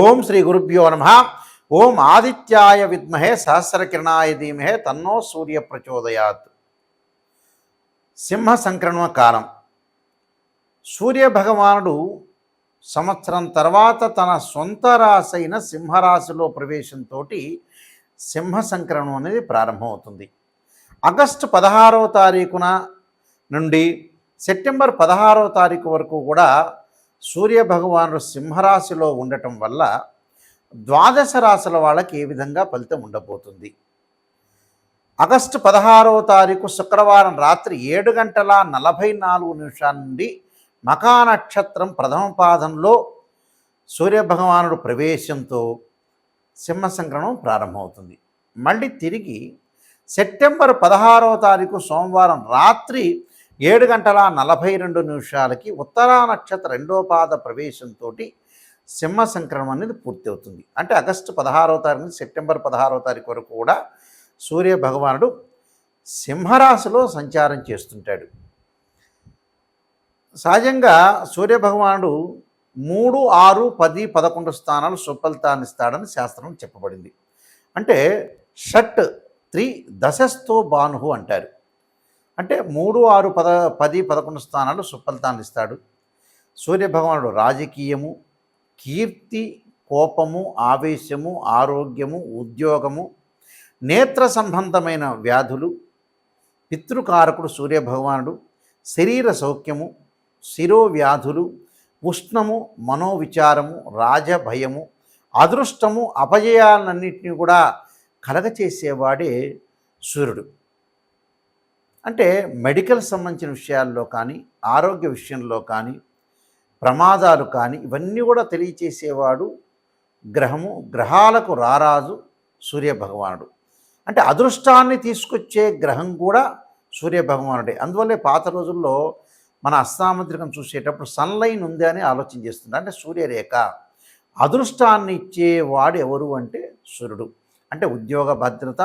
ఓం శ్రీ గురుభ్యో నమ. ఓం ఆదిత్యాయ విద్మహే సహస్రకిరణాయ ధీమహే తన్నో సూర్య ప్రచోదయాత్. సింహ సంక్రమణ కాలం. సూర్య భగవానుడు సంవత్సరం తర్వాత తన సొంత రాశి అయిన సింహరాశిలో ప్రవేశంతో సింహ సంక్రమణం అనేది ప్రారంభమవుతుంది. ఆగస్టు 16వ తారీఖున నుండి సెప్టెంబర్ 16వ తారీఖు వరకు కూడా సూర్యభగవానుడు సింహరాశిలో ఉండటం వల్ల ద్వాదశ రాశుల వాళ్ళకి ఏ విధంగా ఫలితం ఉండబోతుంది. ఆగస్టు 16వ తారీఖు శుక్రవారం రాత్రి 7:44 నుండి మఖా నక్షత్రం ప్రథమ పాదంలో సూర్యభగవానుడు ప్రవేశంతో సింహ సంక్రమణం ప్రారంభమవుతుంది. మళ్ళీ తిరిగి సెప్టెంబర్ 16వ తారీఖు సోమవారం రాత్రి 7:42 ఉత్తరా నక్షత్ర రెండో పాద ప్రవేశంతో సింహ సంక్రమణం అనేది పూర్తి అవుతుంది. అంటే ఆగస్టు 16వ తారీఖు నుంచి సెప్టెంబర్ 16వ తారీఖు వరకు కూడా సూర్య భగవానుడు సింహరాశిలో సంచారం చేస్తుంటాడు. సహజంగా సూర్య భగవానుడు 3, 6, 10, 11 స్థానాలు సుఫలితాన్ని ఇస్తాడని శాస్త్రం చెప్పబడింది. అంటే షట్ 3 దశస్థో భాను అంటారు. అంటే 3, 6, 10, 11 స్థానాలు సుఫలితాన్ని ఇస్తాడు. సూర్యభగవానుడు రాజకీయము, కీర్తి, కోపము, ఆవేశము, ఆరోగ్యము, ఉద్యోగము, నేత్ర సంబంధమైన వ్యాధులు, పితృకారకుడు సూర్యభగవానుడు, శరీర సౌఖ్యము, శిరోవ్యాధులు, ఉష్ణము, మనోవిచారము, రాజభయము, అదృష్టము, అపజయాలన్నింటినీ కూడా కలగచేసేవాడే సూర్యుడు. అంటే మెడికల్ సంబంధించిన విషయాల్లో కానీ, ఆరోగ్య విషయంలో కానీ, ప్రమాదాలు కానీ ఇవన్నీ కూడా తెలియచేసేవాడు గ్రహము. గ్రహాలకు రారాజు సూర్యభగవానుడు. అంటే అదృష్టాన్ని తీసుకొచ్చే గ్రహం కూడా సూర్యభగవానుడే. అందువల్లే పాత రోజుల్లో మన అస్తాముద్రికం చూసేటప్పుడు సన్లైన్ ఉంది అని ఆలోచన చేస్తుంది. అంటే సూర్యరేఖ అదృష్టాన్ని ఇచ్చేవాడు ఎవరు అంటే సూర్యుడు. అంటే ఉద్యోగ భద్రత,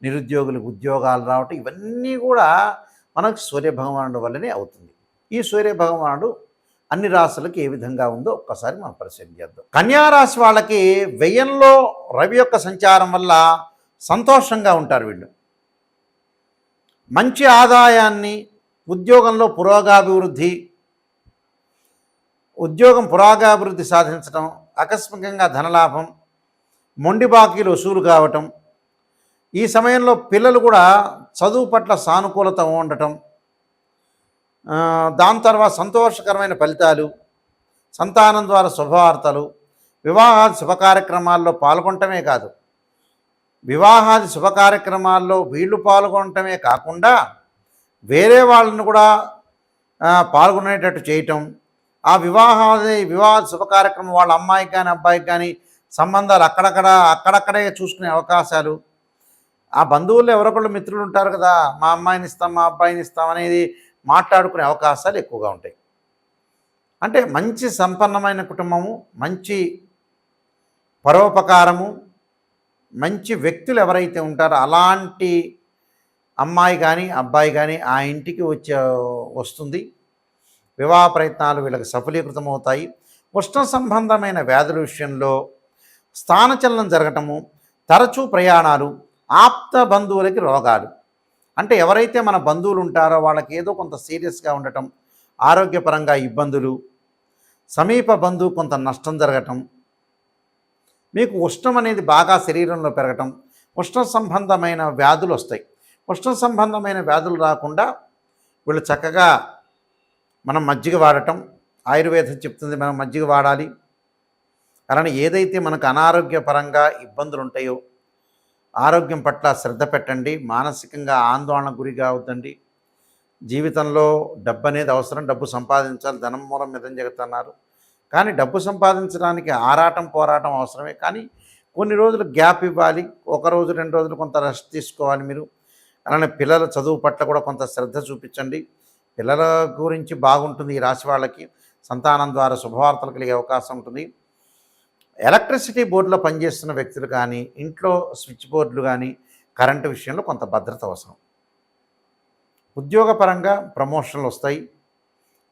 నిరుద్యోగులకు ఉద్యోగాలు రావటం ఇవన్నీ కూడా మనకు సూర్యభగవానుడు వల్లనే అవుతుంది. ఈ సూర్యభగవానుడు అన్ని రాశులకి ఏ విధంగా ఉందో ఒక్కసారి మనం పరిశీలన చేద్దాం. కన్యారాశి వాళ్ళకి వ్యయంలో రవి యొక్క సంచారం వల్ల సంతోషంగా ఉంటారు. వీళ్ళు మంచి ఆదాయాన్ని, ఉద్యోగంలో పురోగాభివృద్ధి సాధించడం, ఆకస్మికంగా ధనలాభం, మొండి బాకీలు వసూలు కావటం, ఈ సమయంలో పిల్లలు కూడా చదువు పట్ల సానుకూలత ఉండటం, దాని తర్వాత సంతోషకరమైన ఫలితాలు, సంతానం ద్వారా శుభవార్తలు, వివాహాది శుభకార్యక్రమాల్లో పాల్గొనటమే కాదు, వివాహాది శుభకార్యక్రమాల్లో వీళ్ళు పాల్గొనటమే కాకుండా వేరే వాళ్ళని కూడా పాల్గొనేటట్టు చేయటం, ఆ వివాహ శుభకార్యక్రమం వాళ్ళ అమ్మాయికి కానీ అబ్బాయికి కానీ సంబంధాలు అక్కడక్కడే చూసుకునే అవకాశాలు, ఆ బంధువుల్లో ఎవరొకళ్ళు మిత్రులు ఉంటారు కదా, మా అమ్మాయిని ఇస్తాం, మా అబ్బాయిని ఇస్తాం అనేది మాట్లాడుకునే అవకాశాలు ఎక్కువగా ఉంటాయి. అంటే మంచి సంపన్నమైన కుటుంబము, మంచి పరోపకారము, మంచి వ్యక్తులు ఎవరైతే ఉంటారో అలాంటి అమ్మాయి కానీ అబ్బాయి కానీ ఆ ఇంటికి వస్తుంది. వివాహ ప్రయత్నాలు వీళ్ళకి సఫలీకృతం అవుతాయి. ఉష్ణ సంబంధమైన వ్యాధుల విషయంలో స్థానచలనం జరగటము, తరచూ ప్రయాణాలు, ఆప్త బంధువులకి రోగాలు. అంటే ఎవరైతే మన బంధువులు ఉంటారో వాళ్ళకి ఏదో కొంత సీరియస్గా ఉండటం, ఆరోగ్యపరంగా ఇబ్బందులు, సమీప బంధువు కొంత నష్టం జరగటం, మీకు ఉష్ణం అనేది బాగా శరీరంలో పెరగటం, ఉష్ణ సంబంధమైన వ్యాధులు వస్తాయి. ఉష్ణ సంబంధమైన వ్యాధులు రాకుండా వీళ్ళు చక్కగా మనం మజ్జిగ వాడటం, ఆయుర్వేదం చెప్తుంది మనం మజ్జిగ వాడాలి. అలానే ఏదైతే మనకు అనారోగ్యపరంగా ఇబ్బందులు ఉంటాయో ఆరోగ్యం పట్ల శ్రద్ధ పెట్టండి. మానసికంగా ఆందోళనకు గురి కావద్దండి. జీవితంలో డబ్బు అనేది అవసరం, డబ్బు సంపాదించాలి, ధనం మూలం మితం జరుగుతున్నారు. కానీ డబ్బు సంపాదించడానికి పోరాటం అవసరమే. కానీ కొన్ని రోజులు గ్యాప్ ఇవ్వాలి. 1 రోజు 2 రోజులు కొంత రెస్ట్ తీసుకోవాలి మీరు. అలానే పిల్లల చదువు పట్ల కూడా కొంత శ్రద్ధ చూపించండి. పిల్లల గురించి బాగుంటుంది. ఈ రాశి వాళ్ళకి సంతానం ద్వారా శుభవార్తలు కలిగే అవకాశం ఉంటుంది. ఎలక్ట్రిసిటీ బోర్డులో పనిచేస్తున్న వ్యక్తులు కానీ, ఇంట్లో స్విచ్ బోర్డులు కానీ, కరెంటు విషయంలో కొంత భద్రత అవసరం. ఉద్యోగపరంగా ప్రమోషన్లు వస్తాయి,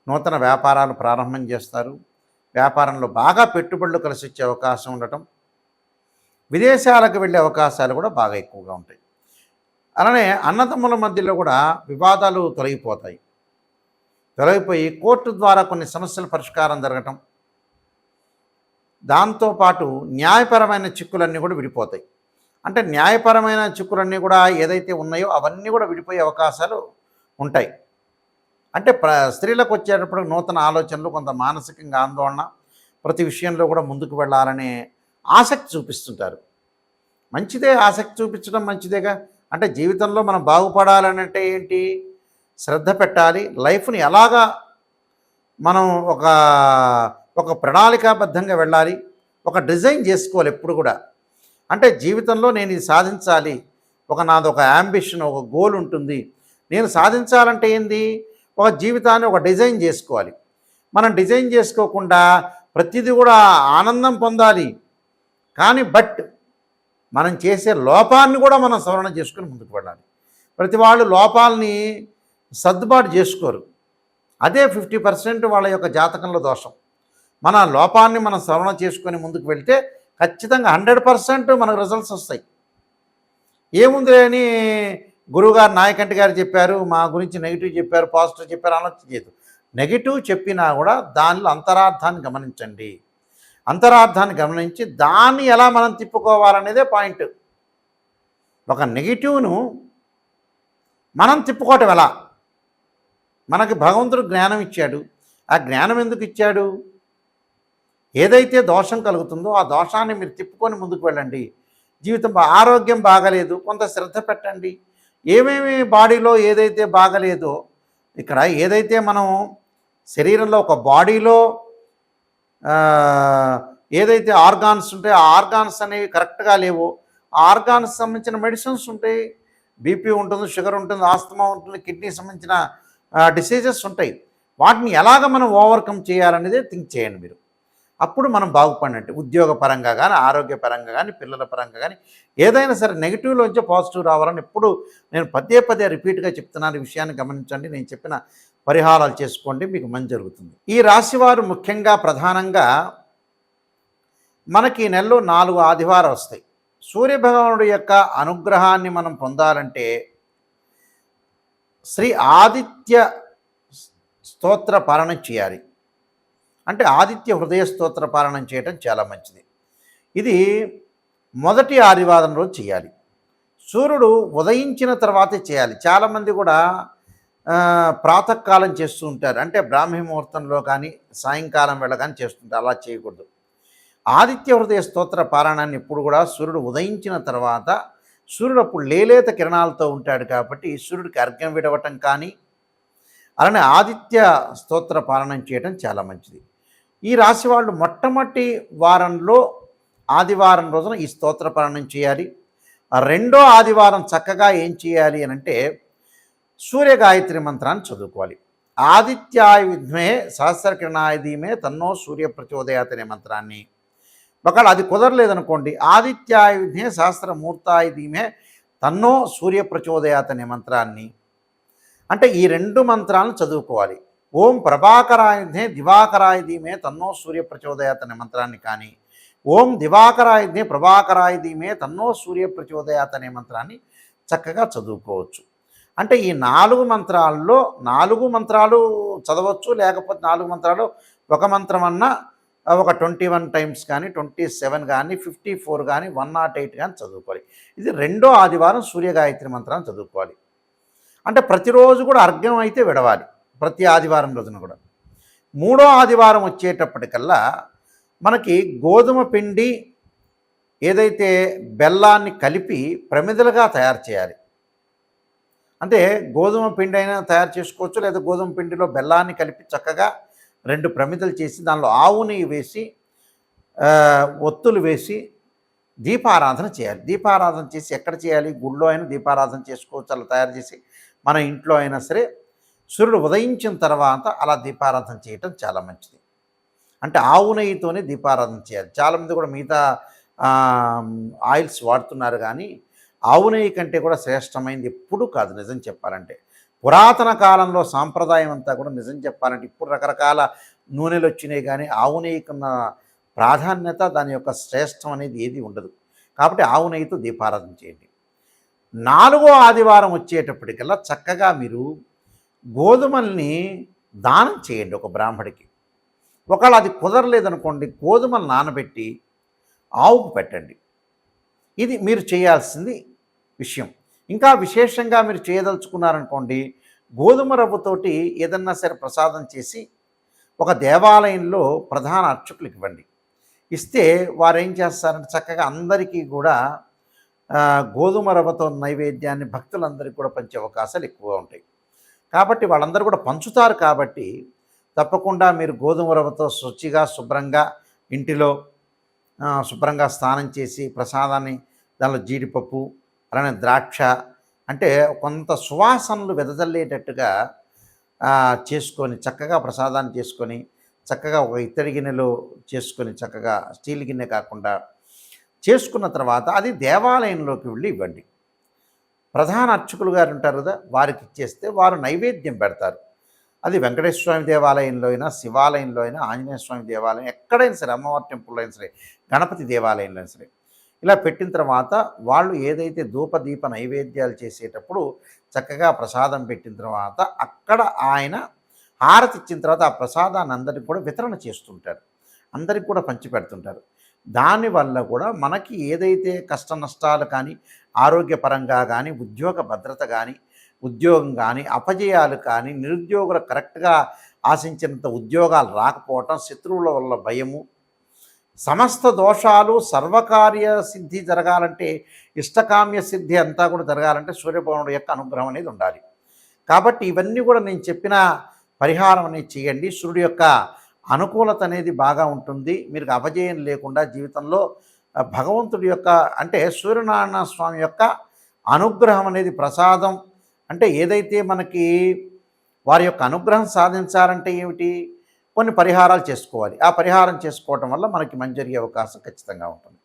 నూతన వ్యాపారాలు ప్రారంభం చేస్తారు, వ్యాపారంలో బాగా పెట్టుబడులు కలిసి వచ్చే అవకాశం ఉండటం, విదేశాలకు వెళ్ళే అవకాశాలు కూడా బాగా ఎక్కువగా ఉంటాయి. అలానే అన్నదమ్ముల మధ్యలో కూడా వివాదాలు తొలగిపోయి కోర్టు ద్వారా కొన్ని సమస్యల పరిష్కారం జరగటం, దాంతోపాటు న్యాయపరమైన చిక్కులన్నీ కూడా విడిపోతాయి. అంటే న్యాయపరమైన చిక్కులన్నీ కూడా ఏదైతే ఉన్నాయో అవన్నీ కూడా విడిపోయే అవకాశాలు ఉంటాయి. అంటే స్త్రీలకు వచ్చేటప్పుడు నూతన ఆలోచనలు, కొంత మానసికంగా ఆందోళన, ప్రతి విషయంలో కూడా ముందుకు వెళ్ళాలనే ఆసక్తి చూపిస్తుంటారు. మంచిదే, ఆసక్తి చూపించడం మంచిదేగా. అంటే జీవితంలో మనం బాగుపడాలనంటే ఏంటి, శ్రద్ధ పెట్టాలి. లైఫ్ని ఎలాగా మనం ఒక ఒక ప్రణాళికాబద్ధంగా వెళ్ళాలి, ఒక డిజైన్ చేసుకోవాలి ఎప్పుడు కూడా. అంటే జీవితంలో నేను ఇది సాధించాలి, నాదొక యాంబిషన్, ఒక గోల్ ఉంటుంది. నేను సాధించాలంటే ఏంది, ఒక జీవితాన్ని ఒక డిజైన్ చేసుకోవాలి. మనం డిజైన్ చేసుకోకుండా ప్రతిదీ కూడా ఆనందం పొందాలి, కానీ మనం చేసే లోపాన్ని కూడా మనం సవరణ చేసుకుని ముందుకు వెళ్ళాలి. ప్రతి వాళ్ళు లోపాలని సర్దుబాటు చేసుకోరు. అదే 50% వాళ్ళ యొక్క జాతకంలో దోషం. మన లోపాన్ని మనం సవరణ చేసుకొని ముందుకు వెళ్తే ఖచ్చితంగా 100% మనకు రిజల్ట్స్ వస్తాయి. ఏముంది అని గురువుగారు, నాయకంటి గారు చెప్పారు, మా గురించి నెగిటివ్ చెప్పారు, పాజిటివ్ చెప్పారు ఆలోచించలేదు. నెగిటివ్ చెప్పినా కూడా దానిలో అంతరార్థాన్ని గమనించండి. అంతరార్థాన్ని గమనించి దాన్ని ఎలా మనం తిప్పుకోవాలనేదే పాయింట్. ఒక నెగిటివ్ను మనం తిప్పుకోవటం ఎలా? మనకి భగవంతుడు జ్ఞానం ఇచ్చాడు. ఆ జ్ఞానం ఎందుకు ఇచ్చాడు? ఏదైతే దోషం కలుగుతుందో ఆ దోషాన్ని మీరు తిప్పుకొని ముందుకు వెళ్ళండి. జీవితం ఆరోగ్యం బాగలేదు, కొంత శ్రద్ధ పెట్టండి. ఏమేమి బాడీలో ఏదైతే బాగలేదో, ఇక్కడ ఏదైతే మనం శరీరంలో ఒక బాడీలో ఏదైతే ఆర్గాన్స్ ఉంటాయో ఆ ఆర్గాన్స్ అనేవి కరెక్ట్గా లేవో, ఆ ఆర్గాన్స్ సంబంధించిన మెడిసిన్స్ ఉంటాయి. బీపీ ఉంటుంది, షుగర్ ఉంటుంది, ఆస్తమా ఉంటుంది, కిడ్నీ సంబంధించిన డిసీజెస్ ఉంటాయి. వాటిని ఎలాగ మనం ఓవర్కమ్ చేయాలనేదే థింక్ చేయండి మీరు. అప్పుడు మనం బాగుపడినట్టు. ఉద్యోగపరంగా కానీ, ఆరోగ్యపరంగా కానీ, పిల్లల పరంగా కానీ, ఏదైనా సరే నెగిటివ్లోంచి పాజిటివ్ రావాలని ఎప్పుడు నేను పదే రిపీట్గా చెప్తున్నాను. ఈ విషయాన్ని గమనించండి. నేను చెప్పిన పరిహారాలు చేసుకోండి, మీకు మంచి జరుగుతుంది. ఈ రాశివారు ముఖ్యంగా ప్రధానంగా మనకి ఈ నెలలో 4 ఆదివారాలు వస్తాయి. సూర్యభగవానుడి యొక్క అనుగ్రహాన్ని మనం పొందాలంటే శ్రీ ఆదిత్య స్తోత్ర పారాయణం చేయాలి. అంటే ఆదిత్య హృదయ స్తోత్ర పారాయణం చేయటం చాలా మంచిది. ఇది మొదటి ఆదివారం రోజు చేయాలి. సూర్యుడు ఉదయించిన తర్వాతే చేయాలి. చాలామంది కూడా ప్రాతకాలం చేస్తూ ఉంటారు. అంటే బ్రాహ్మీ ముహూర్తంలో కానీ, సాయంకాలం వేళ కానీ చేస్తుంటారు. అలా చేయకూడదు. ఆదిత్య హృదయ స్తోత్ర పారాయణాన్ని ఎప్పుడు కూడా సూర్యుడు ఉదయించిన తర్వాత, సూర్యుడు అప్పుడు లేలేత కిరణాలతో ఉంటాడు కాబట్టి సూర్యుడికి అర్ఘ్యం విడవటం కానీ, అలానే ఆదిత్య స్తోత్ర పారాయణం చేయడం చాలా మంచిది. ఈ రాశి వాళ్ళు మొట్టమొదటి వారంలో ఆదివారం రోజున ఈ స్తోత్ర పారాయణం చేయాలి. రెండో ఆదివారం చక్కగా ఏం చేయాలి అని అంటే సూర్య గాయత్రి మంత్రాన్ని చదువుకోవాలి. ఆదిత్యాయ విద్మహే సహస్రకిరణాయ ధీమహి తన్నో సూర్య ప్రచోదయాత్ అనే మంత్రాన్ని, ఒకవేళ అది కుదరలేదనుకోండి, ఆదిత్యాయ విద్మహే సహస్రమూర్తాయ ధీమహి తన్నో సూర్య ప్రచోదయాత్ అనే మంత్రాన్ని, అంటే ఈ 2 మంత్రాలను చదువుకోవాలి. ఓం ప్రభాకరాయ విద్మహే దివాకరాయ ధీమహి తన్నో సూర్య ప్రచోదయాత్ అనే మంత్రాన్ని కానీ, ఓం దివాకరాయ విద్మహే ప్రభాకరాయ ధీమహి తన్నో సూర్య ప్రచోదయాత్ అనే మంత్రాన్ని చక్కగా చదువుకోవచ్చు. అంటే ఈ 4 మంత్రాల్లో 4 మంత్రాలు చదవచ్చు, లేకపోతే 4 మంత్రాలు ఒక మంత్రం అన్నా ఒక 21 టైమ్స్ కానీ, 27 కానీ, 54 కానీ, 108 కానీ చదువుకోవాలి. ఇది రెండో ఆదివారం సూర్యగాయత్రి మంత్రాన్ని చదువుకోవాలి. అంటే ప్రతిరోజు కూడా అర్ఘ్యం అయితే విడవాలి, ప్రతి ఆదివారం రోజున కూడా. మూడో ఆదివారం వచ్చేటప్పటికల్లా మనకి గోధుమ పిండి ఏదైతే బెల్లాన్ని కలిపి ప్రమిదలుగా తయారు చేయాలి. అంటే గోధుమ పిండి అయినా తయారు చేసుకోవచ్చు, లేదా గోధుమ పిండిలో బెల్లాన్ని కలిపి చక్కగా 2 ప్రమిదలు చేసి దానిలో ఆవు నెయ్యి వేసి ఒత్తులు వేసి దీపారాధన చేయాలి. దీపారాధన చేసి ఎక్కడ చేయాలి? గుళ్ళో అయినా దీపారాధన చేసుకోవచ్చు. అలా తయారు చేసి మన ఇంట్లో అయినా సరే సూర్యుడు ఉదయించిన తర్వాత అలా దీపారాధన చేయటం చాలా మంచిది. అంటే ఆవు నెయ్యితోనే దీపారాధన చేయాలి. చాలామంది కూడా మిగతా ఆయిల్స్ వాడుతున్నారు, కానీ ఆవు నెయ్యి కంటే కూడా శ్రేష్టమైనది ఎప్పుడూ కాదు నిజం చెప్పాలంటే. పురాతన కాలంలో సాంప్రదాయం అంతా కూడా నిజం చెప్పాలంటే, ఇప్పుడు రకరకాల నూనెలు వచ్చినాయి కానీ ఆవు నెయ్యికున్న ప్రాధాన్యత, దాని యొక్క శ్రేష్టం అనేది ఏది ఉండదు. కాబట్టి ఆవు నెయ్యితో దీపారాధన చేయండి. 4వ ఆదివారం వచ్చేటప్పటికల్లా చక్కగా మీరు గోధుమల్ని దానం చేయండి ఒక బ్రాహ్మడికి. ఒకవేళ అది కుదరలేదనుకోండి, గోధుమలు నానబెట్టి ఆవుకు పెట్టండి. ఇది మీరు చేయాల్సింది విషయం. ఇంకా విశేషంగా మీరు చేయదలుచుకున్నారనుకోండి, గోధుమ రవ్వతోటి ఏదన్నా సరే ప్రసాదం చేసి ఒక దేవాలయంలో ప్రధాన అర్చకులకు ఇవ్వండి. ఇస్తే వారు ఏం చేస్తారంటే చక్కగా అందరికీ కూడా గోధుమ రవ్వతో నైవేద్యాన్ని భక్తులందరికీ కూడా పంచే అవకాశాలు ఎక్కువగా ఉంటాయి. కాబట్టి వాళ్ళందరూ కూడా పంచుతారు. కాబట్టి తప్పకుండా మీరు గోధుమ రవ్వతో శుచిగా శుభ్రంగా ఇంటిలో శుభ్రంగా స్నానం చేసి ప్రసాదాన్ని దానిలో జీడిపప్పు అలానే ద్రాక్ష అంటే కొంత సువాసనలు వెదజల్లేటట్టుగా చేసుకొని చక్కగా ప్రసాదాన్ని చేసుకొని చక్కగా ఒక ఇత్తడి గిన్నెలో చేసుకొని చక్కగా స్టీల్ గిన్నె కాకుండా చేసుకున్న తర్వాత అది దేవాలయంలోకి వెళ్ళి ఇవ్వండి. ప్రధాన అర్చకులు గారు ఉంటారు కదా, వారికి ఇచ్చేస్తే వారు నైవేద్యం పెడతారు. అది వెంకటేశ్వర స్వామి దేవాలయంలో అయినా, శివాలయంలో అయినా, ఆంజనేయ స్వామి దేవాలయం ఎక్కడైనా సరే, అమ్మవారి టెంపుల్లో అయినా సరే, గణపతి దేవాలయంలో అయినా సరే, ఇలా పెట్టిన తర్వాత వాళ్ళు ఏదైతే ధూపదీప నైవేద్యాలు చేసేటప్పుడు చక్కగా ప్రసాదం పెట్టిన తర్వాత అక్కడ ఆయన హారతి ఇచ్చిన తర్వాత ఆ ప్రసాదాన్ని అందరికి కూడా వితరణ చేస్తుంటారు, అందరికి కూడా పంచిపెడుతుంటారు. దానివల్ల కూడా మనకి ఏదైతే కష్ట నష్టాలు కానీ, ఆరోగ్యపరంగా కానీ, ఉద్యోగ భద్రత కానీ, ఉద్యోగం కానీ, అపజయాలు కానీ, నిరుద్యోగులు కరెక్ట్గా ఆశించినంత ఉద్యోగాలు రాకపోవటం, శత్రువుల వల్ల భయము, సమస్త దోషాలు సర్వకార్య సిద్ధి జరగాలంటే, ఇష్టకామ్య సిద్ధి అంతా కూడా జరగాలంటే సూర్యభగవానుడి యొక్క అనుగ్రహం అనేది ఉండాలి. కాబట్టి ఇవన్నీ కూడా నేను చెప్పిన పరిహారం అనేది చేయండి. సూర్యుడి యొక్క అనుకూలత అనేది బాగా ఉంటుంది. మీరు అపజయం లేకుండా జీవితంలో భగవంతుడి యొక్క అంటే సూర్యనారాయణ స్వామి యొక్క అనుగ్రహం అనేది ప్రసాదం అంటే ఏదైతే మనకి వారి యొక్క అనుగ్రహం సాధించాలంటే ఏమిటి, కొన్ని పరిహారాలు చేసుకోవాలి. ఆ పరిహారం చేసుకోవటం వల్ల మనకి మంచి జరిగే అవకాశం ఖచ్చితంగా ఉంటుంది.